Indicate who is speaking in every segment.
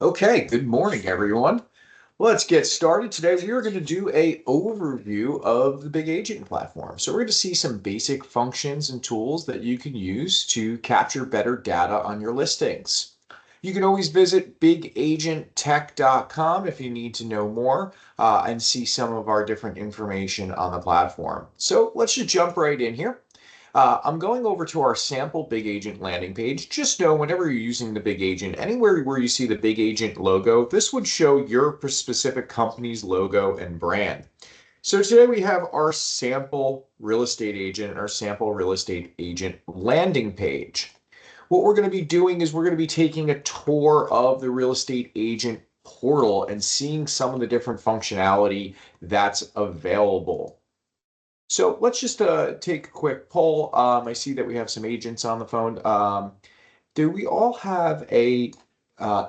Speaker 1: Okay, good morning, everyone. Let's get started. Today, we are going to do a overview of the Big Agent platform. So we're going to see some basic functions and tools that you can use to capture better data on your listings. You can always visit bigagenttech.com if you need to know more and see some of our different information on the platform. So let's just jump right in here. I'm going over to our sample Big Agent landing page. Just know whenever you're using the Big Agent, anywhere where you see the Big Agent logo, this would show your specific company's logo and brand. So today we have our sample real estate agent, our sample real estate agent landing page. What we're going to be doing is we're going to be taking a tour of the real estate agent portal and seeing some of the different functionality that's available. So let's just take a quick poll. I see that we have some agents on the phone. Do we all have a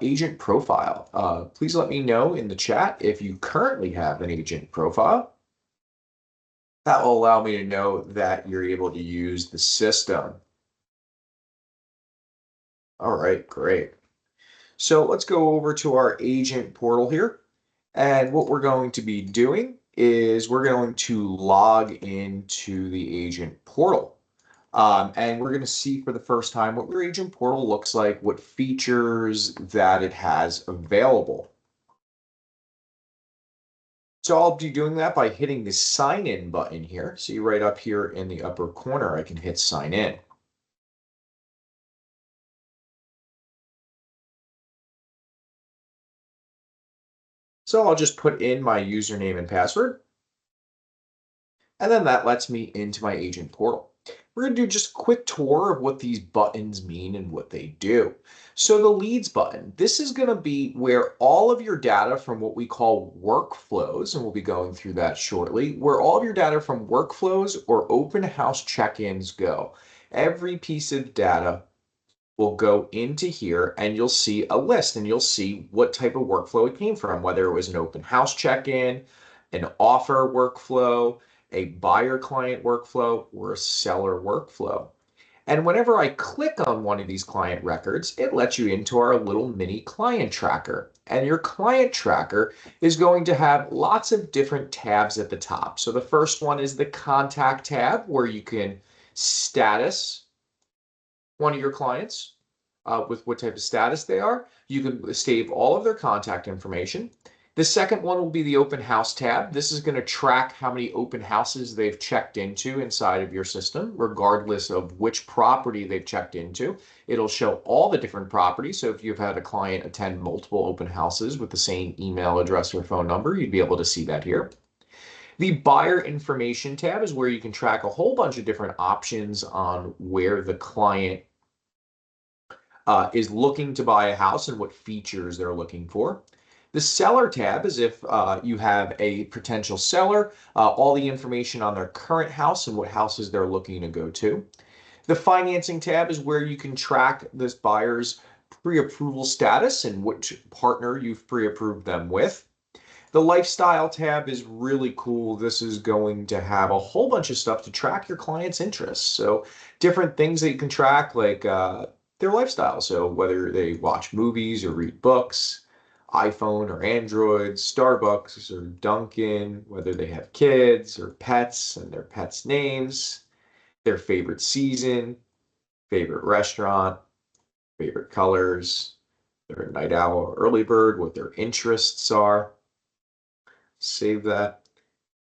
Speaker 1: agent profile? Please let me know in the chat if you currently have an agent profile. That will allow me to know that you're able to use the system. All right, great. So let's go over to our agent portal here. And what we're going to be doing is we're going to log into the agent portal. And we're going to see for the first time what your agent portal looks like, what features that it has available. So I'll be doing that by hitting the sign in button here. See right up here in the upper corner, I can hit sign in. So I'll just put in my username and password, and then that lets me into my agent portal. We're going to do just a quick tour of what these buttons mean and what they do. So the leads button, this is going to be where all of your data from what we call workflows, and we'll be going through that shortly, where all of your data from workflows or open house check-ins go. Every piece of data will go into here and you'll see a list and you'll see what type of workflow it came from, whether it was an open house check-in, an offer workflow, a buyer client workflow, or a seller workflow. And whenever I click on one of these client records, it lets you into our little mini client tracker. And your client tracker is going to have lots of different tabs at the top. So the first one is the contact tab where you can status one of your clients with what type of status they are. You can save all of their contact information. The second one will be the open house tab. This is going to track how many open houses they've checked into inside of your system, regardless of which property they've checked into. It'll show all the different properties. So if you've had a client attend multiple open houses with the same email address or phone number, you'd be able to see that here. The buyer information tab is where you can track a whole bunch of different options on where the client is looking to buy a house and what features they're looking for. The seller tab is if you have a potential seller, all the information on their current house and what houses they're looking to go to. The financing tab is where you can track this buyer's pre-approval status and which partner you've pre-approved them with. The lifestyle tab is really cool. This is going to have a whole bunch of stuff to track your client's interests. So different things that you can track like their lifestyle. So whether they watch movies or read books, iPhone or Android, Starbucks or Dunkin', whether they have kids or pets and their pets' names, their favorite season, favorite restaurant, favorite colors, their night owl or early bird, what their interests are. Save that.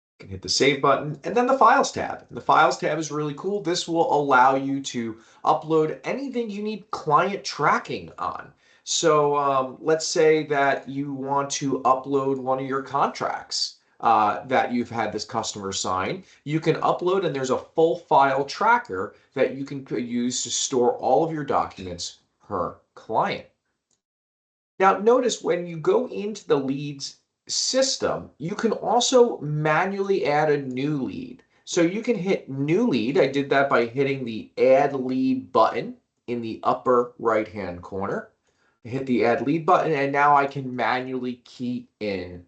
Speaker 1: You can hit the save button and then the files tab. The files tab is really cool. This will allow you to upload anything you need client tracking on. So let's say that you want to upload one of your contracts that you've had this customer sign. You can upload and there's a full file tracker that you can use to store all of your documents per client. Now, notice when you go into the leads system, you can also manually add a new lead. So you can hit new lead. I did that by hitting the add lead button in the upper right-hand corner. I hit the add lead button, and now I can manually key in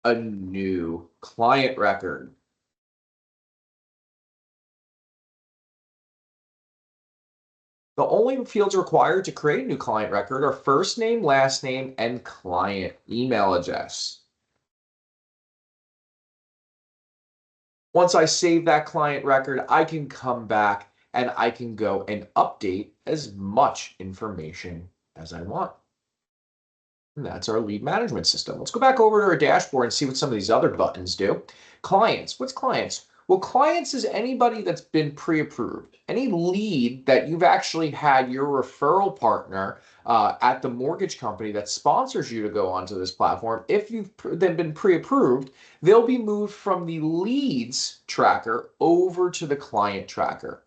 Speaker 1: a new client record. The only fields required to create a new client record are first name, last name, and client email address. Once I save that client record, I can come back and I can go and update as much information as I want. And that's our lead management system. Let's go back over to our dashboard and see what some of these other buttons do. Clients. What's clients? Well, clients is anybody that's been pre-approved. Any lead that you've actually had your referral partner at the mortgage company that sponsors you to go onto this platform, if you've then been pre-approved, they'll be moved from the leads tracker over to the client tracker.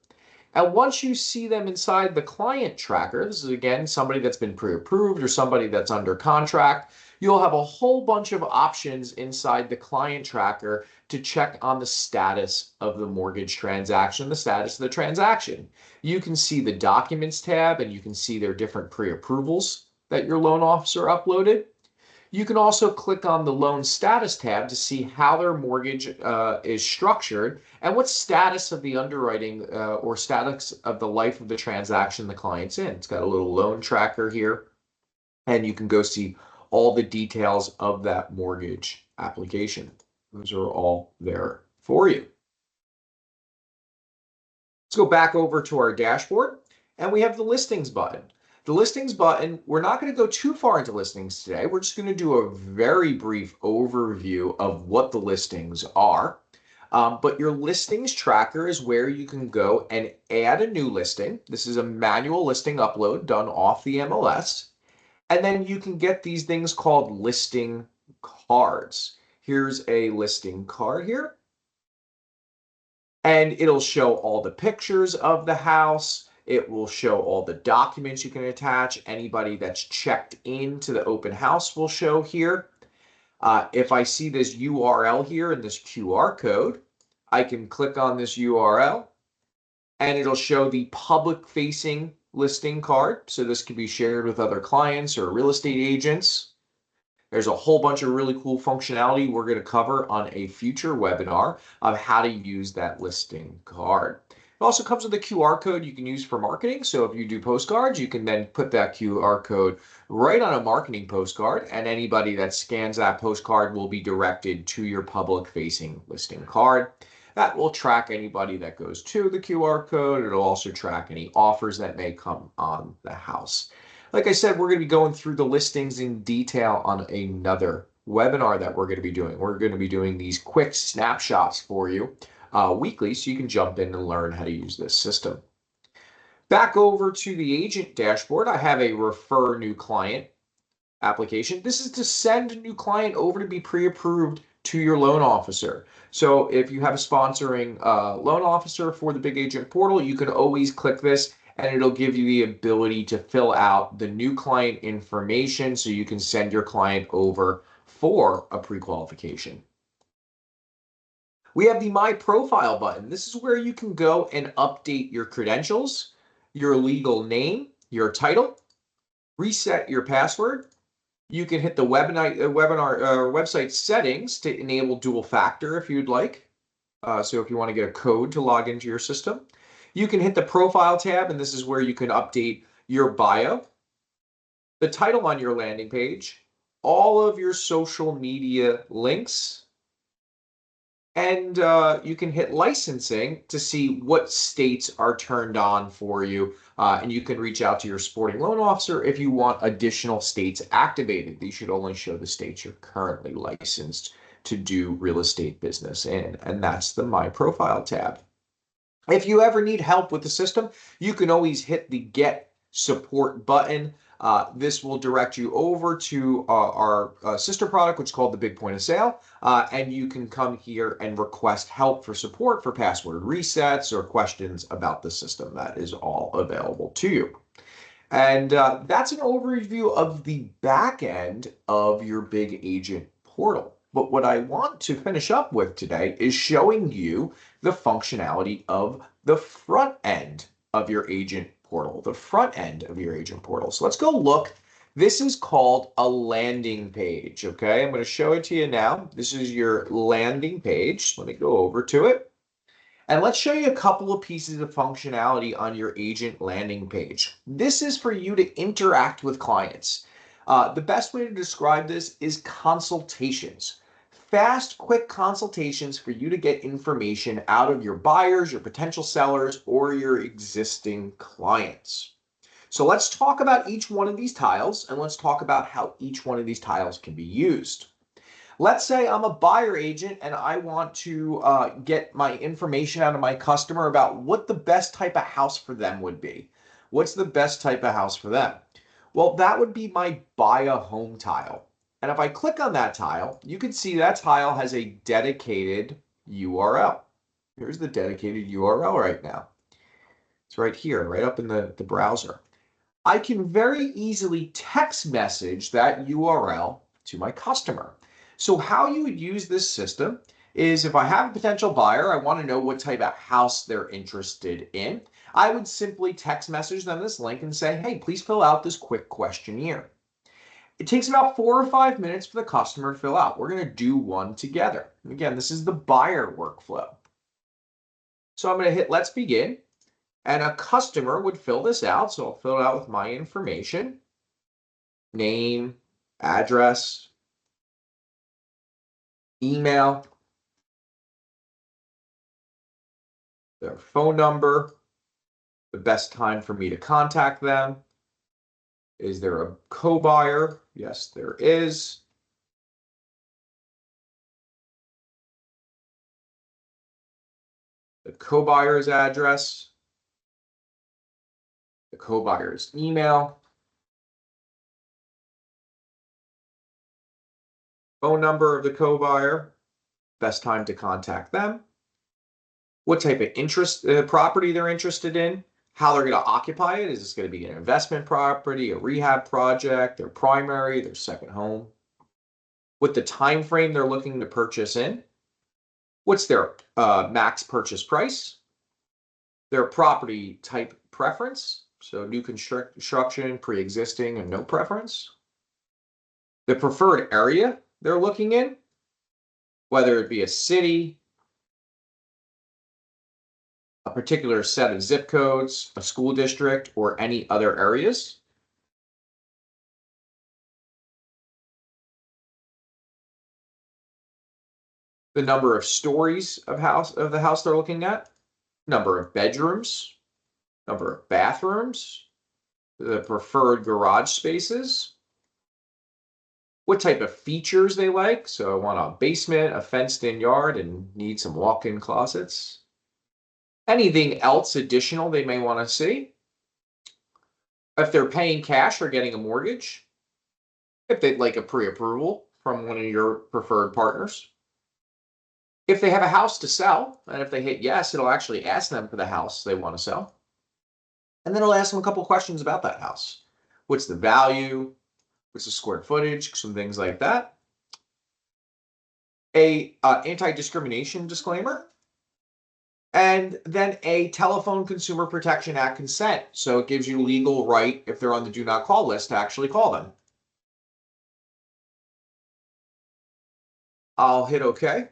Speaker 1: And once you see them inside the client tracker, this is again somebody that's been pre-approved or somebody that's under contract, you'll have a whole bunch of options inside the client tracker to check on the status of the mortgage transaction, the status of the transaction. You can see the documents tab and you can see their different pre-approvals that your loan officer uploaded. You can also click on the loan status tab to see how their mortgage is structured and what status of the underwriting or status of the life of the transaction the client's in. It's got a little loan tracker here, and you can go see all the details of that mortgage application. Those are all there for you. Let's go back over to our dashboard, and we have the listings button. The listings button, we're not going to go too far into listings today. We're just going to do a very brief overview of what the listings are. But your listings tracker is where you can go and add a new listing. This is a manual listing upload done off the MLS. And then you can get these things called listing cards. Here's a listing card here. And it'll show all the pictures of the house. It will show all the documents you can attach. Anybody that's checked into the open house will show here. If I see this URL here and this QR code, I can click on this URL and it'll show the public facing listing card. So this can be shared with other clients or real estate agents. There's a whole bunch of really cool functionality we're going to cover on a future webinar of how to use that listing card. It also comes with a QR code you can use for marketing. So if you do postcards, you can then put that QR code right on a marketing postcard, and anybody that scans that postcard will be directed to your public-facing listing card. That will track anybody that goes to the QR code. It'll also track any offers that may come on the house. Like I said, we're going to be going through the listings in detail on another webinar that we're going to be doing. We're going to be doing these quick snapshots for you weekly so you can jump in and learn how to use this system. Back over to the agent dashboard, I have a refer new client application. This is to send a new client over to be pre-approved to your loan officer. So if you have a sponsoring loan officer for the Big Agent Portal, you can always click this and it'll give you the ability to fill out the new client information so you can send your client over for a pre-qualification. We have the My Profile button. This is where you can go and update your credentials, your legal name, your title, reset your password. You can hit the website settings to enable dual factor if you'd like. So if you want to get a code to log into your system, you can hit the profile tab, and this is where you can update your bio, the title on your landing page, all of your social media links, and you can hit licensing to see what states are turned on for you. And you can reach out to your sporting loan officer if you want additional states activated. These should only show the states you're currently licensed to do real estate business in, and that's the My Profile tab. If you ever need help with the system, you can always hit the Get Support button. This will direct you over to our sister product, which is called the Big Point of Sale. And you can come here and request help for support for password resets or questions about the system. That is all available to you. And that's an overview of the back end of your Big Agent Portal. But what I want to finish up with today is showing you the functionality of the front end of your agent portal, the front end of your agent portal. So let's go look. This is called a landing page, okay? I'm going to show it to you now. This is your landing page. Let me go over to it. And let's show you a couple of pieces of functionality on your agent landing page. This is for you to interact with clients. The best way to describe this is consultations. Fast, quick consultations for you to get information out of your buyers, your potential sellers, or your existing clients. So let's talk about each one of these tiles, and let's talk about how each one of these tiles can be used. Let's say I'm a buyer agent and I want to get my information out of my customer about what the best type of house for them would be. What's the best type of house for them? Well, that would be my buy a home tile. And if I click on that tile, you can see that tile has a dedicated URL. Here's the dedicated URL right now. It's right here, right up in the browser. I can very easily text message that URL to my customer. So how you would use this system is if I have a potential buyer, I want to know what type of house they're interested in. I would simply text message them this link and say, hey, please fill out this quick questionnaire. It takes about 4 or 5 minutes for the customer to fill out. We're going to do one together. Again, this is the buyer workflow. So I'm going to hit let's begin. And a customer would fill this out. So I'll fill it out with my information, name, address, email, their phone number, the best time for me to contact them. Is there a co-buyer? Yes, there is. The co-buyer's address, the co-buyer's email, phone number of the co-buyer, best time to contact them, what type of property they're interested in, how they're going to occupy it. Is this going to be an investment property, a rehab project, their primary, their second home? What the time frame they're looking to purchase in? What's their max purchase price? Their property type preference, so new construction, pre-existing, and no preference. The preferred area they're looking in, whether it be a city, a particular set of zip codes, a school district, or any other areas. The number of stories of the house they're looking at, number of bedrooms, number of bathrooms, the preferred garage spaces, what type of features they like. So I want a basement, a fenced-in yard, and need some walk-in closets. Anything else additional they may want to see. If they're paying cash or getting a mortgage. If they'd like a pre-approval from one of your preferred partners. If they have a house to sell, and if they hit yes, it'll actually ask them for the house they want to sell. And then it'll ask them a couple questions about that house. What's the value? What's the square footage? Some things like that. A anti-discrimination disclaimer. And then a Telephone Consumer Protection Act consent. So it gives you legal right, if they're on the do not call list, to actually call them. I'll hit OK.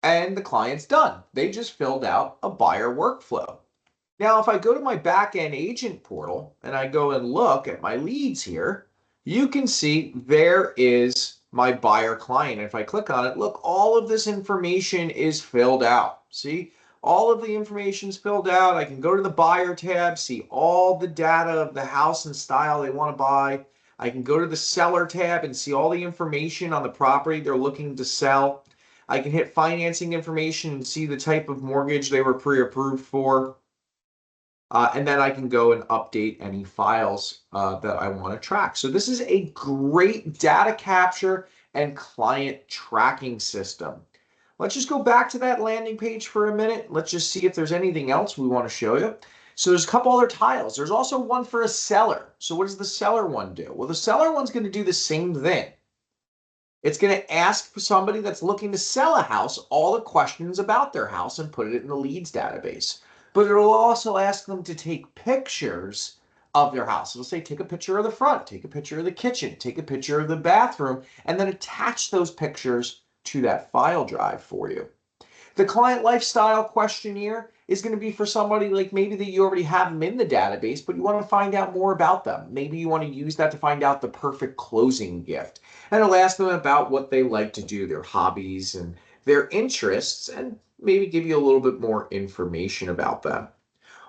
Speaker 1: And the client's done. They just filled out a buyer workflow. Now, if I go to my back-end agent portal and I go and look at my leads here, you can see there is my buyer client. And if I click on it, look, all of this information is filled out. See, all of the information is filled out. I can go to the buyer tab, see all the data of the house and style they want to buy. I can go to the seller tab and see all the information on the property they're looking to sell. I can hit financing information and see the type of mortgage they were pre-approved for. And then I can go and update any files that I want to track. So this is a great data capture and client tracking system. Let's just go back to that landing page for a minute. Let's just see if there's anything else we want to show you. So there's a couple other tiles. There's also one for a seller. So what does the seller one do? Well, the seller one's going to do the same thing. It's going to ask for somebody that's looking to sell a house all the questions about their house and put it in the leads database. But it'll also ask them to take pictures of their house. It'll say, take a picture of the front, take a picture of the kitchen, take a picture of the bathroom, and then attach those pictures to that file drive for you. The client lifestyle questionnaire is going to be for somebody like maybe that you already have them in the database, but you want to find out more about them. Maybe you want to use that to find out the perfect closing gift. And it'll ask them about what they like to do, their hobbies and their interests, and maybe give you a little bit more information about them.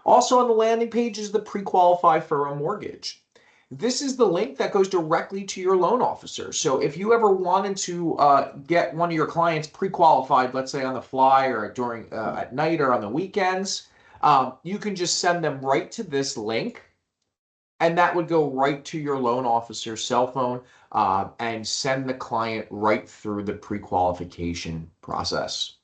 Speaker 1: Also on the landing page is the pre-qualify for a mortgage. This is the link that goes directly to your loan officer. So if you ever wanted to get one of your clients pre-qualified, let's say on the fly or during at night or on the weekends, you can just send them right to this link, and that would go right to your loan officer's cell phone and send the client right through the pre-qualification process.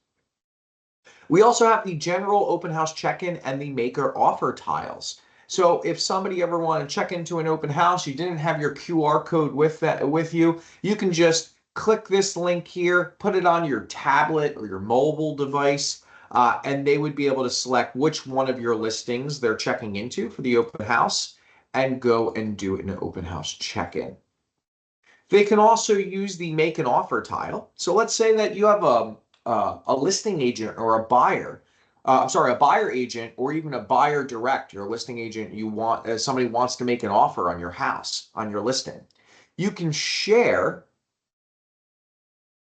Speaker 1: We also have the general open house check-in and the maker offer tiles. So if somebody ever wanted to check into an open house, you didn't have your QR code with you, you can just click this link here, put it on your tablet or your mobile device, and they would be able to select which one of your listings they're checking into for the open house and go and do an open house check-in. They can also use the make an offer tile. So let's say that you have a listing agent or a buyer, a buyer agent or even a buyer direct, you're a listing agent, you want somebody wants to make an offer on your house, on your listing. You can share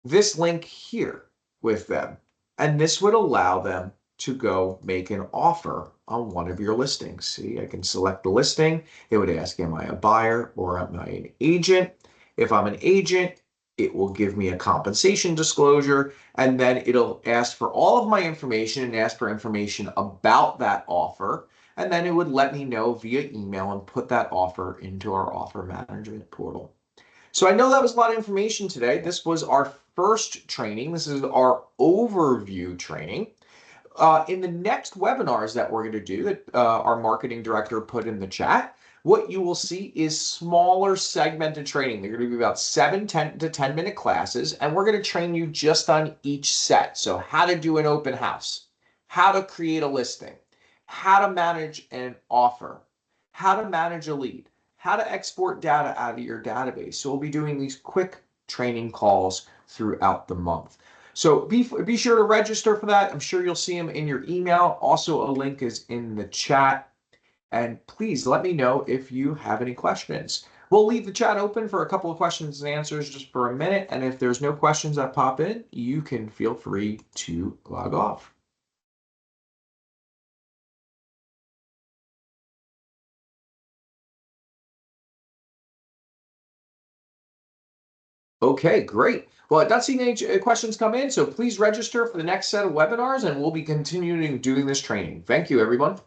Speaker 1: this link here with them, and this would allow them to go make an offer on one of your listings. See, I can select the listing. It would ask, am I a buyer or am I an agent? If I'm an agent, it will give me a compensation disclosure, and then it'll ask for all of my information and ask for information about that offer. And then it would let me know via email and put that offer into our offer management portal. So I know that was a lot of information today. This was our first training. This is our overview training. In the next webinars that we're going to do that our marketing director put in the chat, what you will see is smaller segmented training. They're going to be about 10 to 10 minute classes, and we're going to train you just on each set. So how to do an open house, how to create a listing, how to manage an offer, how to manage a lead, how to export data out of your database. So we'll be doing these quick training calls throughout the month. So be sure to register for that. I'm sure you'll see them in your email. Also, a link is in the chat. And please let me know if you have any questions. We'll leave the chat open for a couple of questions and answers just for a minute. And if there's no questions that pop in, you can feel free to log off. Okay, great. Well, I'm not seeing any questions come in, so please register for the next set of webinars and we'll be continuing doing this training. Thank you, everyone.